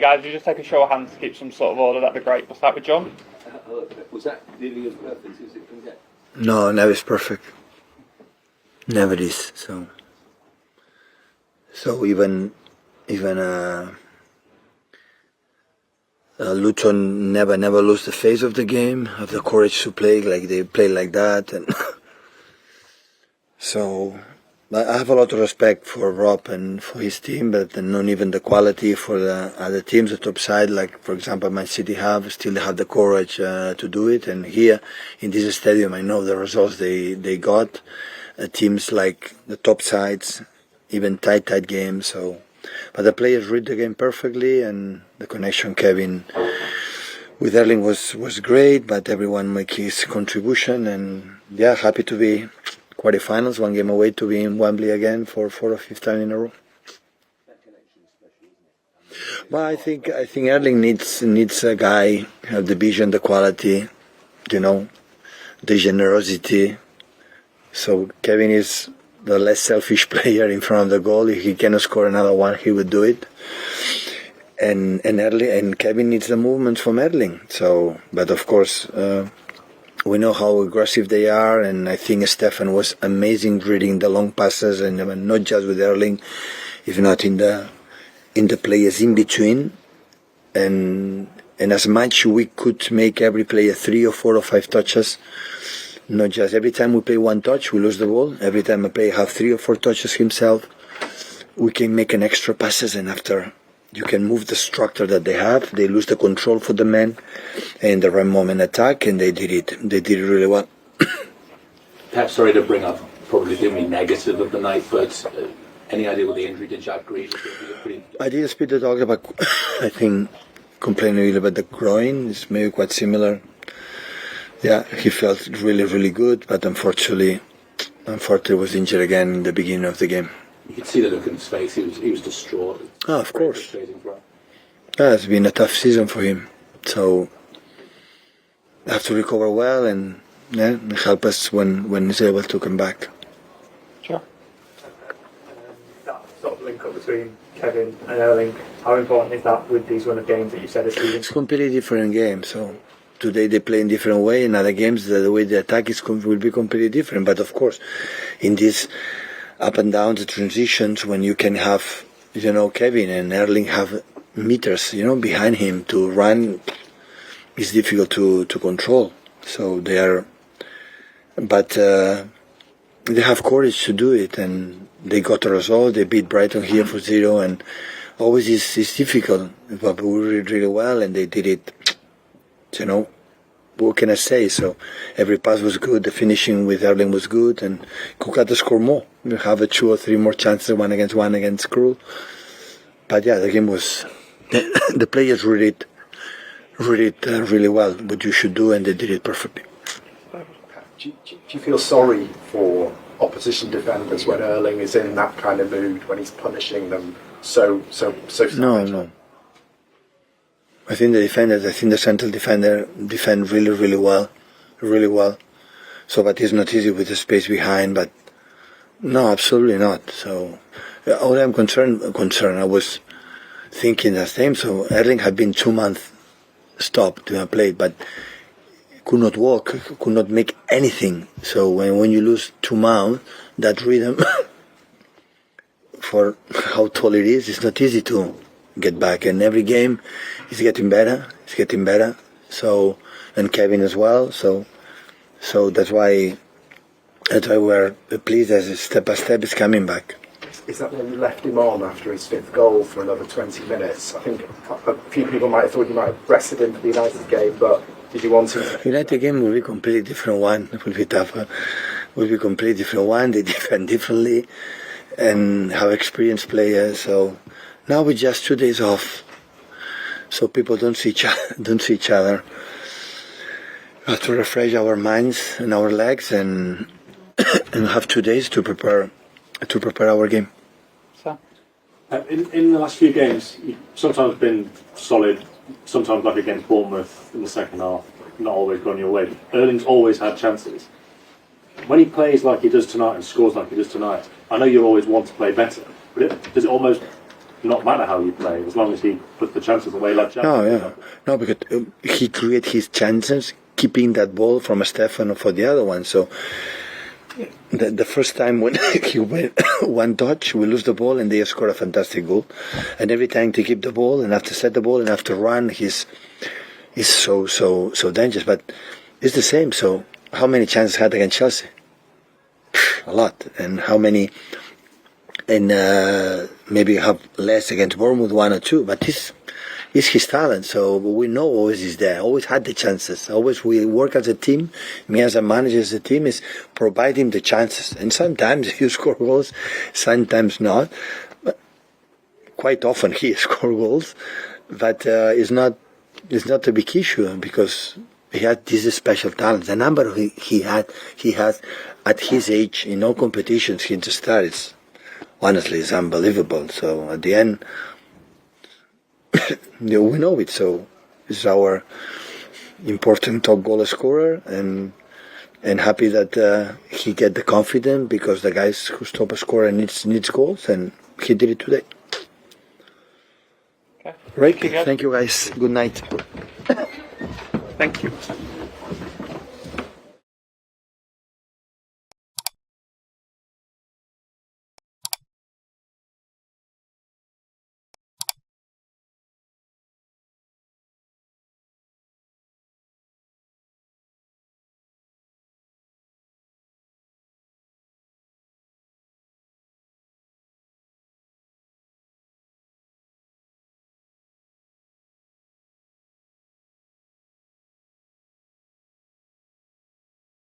guys, if you just take a show of hands to keep some sort of order, that'd be great. We'll start with John. Was that nearly as perfect as it can get? No, never is perfect. Never is. So even Luton never lose the face of the game, have the courage to play like they play like that, and so I have a lot of respect for Rob and for his team, but not even the quality for the other teams, the top side, like for example Man City still have the courage to do it. And here in this stadium, I know the results they got. Teams like the top sides, even tight games. So, but the players read the game perfectly, and the connection Kevin with Erling was great. But everyone make his contribution, and yeah, happy to be quarterfinals, one game away to be in Wembley again for 4th or 5th time in a row. Well, I think Erling needs a guy have the vision, the quality, the generosity. So Kevin is the less selfish player in front of the goal. If he cannot score another one, he would do it. And Kevin needs the movements from Erling. So, but of course, we know how aggressive they are, and I think Stefan was amazing reading the long passes, and not just with Erling, if not in the players in between. And as much we could make every player 3 or 4 or 5 touches. Not just every time we play one touch, we lose the ball. Every time a player have 3 or 4 touches himself, we can make an extra passes, and after you can move the structure that they have. They lose the control for the man, and the right moment attack, and they did it. They did it really well. Pep, sorry to bring up probably the only negative of the night, but any idea what the injury did Jack Grealish? I did speak to the doctor, but I think complaining a little about the groin is maybe quite similar. Yeah, he felt really good, but unfortunately was injured again in the beginning of the game. You could see the look in his face. He was distraught. Oh, of course. Yeah, it's been a tough season for him. So have to recover well and help us when he's able to come back. Sure. That sort of link up between Kevin and Erling, how important is that with these run of games that you said this season? It's completely different game. So today they play in different way. In other games, the way they attack will be completely different. But of course, in this up and down, the transitions, when you can have, Kevin and Erling have meters, behind him to run, is difficult to control. So they have courage to do it, and they got a result. They beat Brighton here for 0, and always it's difficult, but we did really well, and they did it. What can I say? So every pass was good. The finishing with Erling was good, and could have to score more. We have 2 or 3 more chances, one against Krul. But yeah, the game was. The players read it really well. What you should do, and they did it perfectly. Do you feel sorry for opposition defenders when Erling is in that kind of mood, when he's punishing them so No. I think the central defender defend really well. So, but it's not easy with the space behind. But no, absolutely not. So, all I'm concerned. I was thinking the same. So, Erling had been 2 months stopped to have played, but could not walk, could not make anything. So when you lose 2 months, that rhythm for how tall it is, it's not easy to get back. And every game is getting better. So, and Kevin as well. So that's why we're pleased as step by step is coming back. Is that when you left him on after his 5th goal for another 20 minutes? I think a few people might have thought you might have rested him for the United game, but did you want him? The United game will be a completely different one. It will be tougher. It will be a completely different one. They defend differently and have experienced players. So now with just 2 days off, so people don't see each other. We have to refresh our minds and our legs and have 2 days to prepare our game. So, in the last few games, you've sometimes been solid, sometimes like against Bournemouth in the second half, not always gone your way. Erling's always had chances. When he plays like he does tonight and scores like he does tonight, I know you always want to play better, but does it almost not matter how you play, as long as he puts the chances away like Jack. No, because he create his chances, keeping that ball from Stefano for the other one. So the first time when he went one touch, we lose the ball and they score a fantastic goal. And every time to keep the ball and have to set the ball and have to run, he's so dangerous. But it's the same. So how many chances had against Chelsea? A lot. And how many? And maybe have less against Bournemouth, 1 or 2. But it's his talent. So we know always he's there. Always had the chances. Always we work as a team. Me as a manager, as a team, is provide him the chances. And sometimes you score goals, sometimes not. But quite often he scores goals. But it's not a big issue because he had this special talent. The number he has at his age in all competitions he just started. Honestly, it's unbelievable. So at the end, we know it. So he's our important top goal scorer, and happy that he get the confidence because the guys who's top scorer needs goals, and he did it today. Okay. Right. Thank you guys. Good night. Thank you.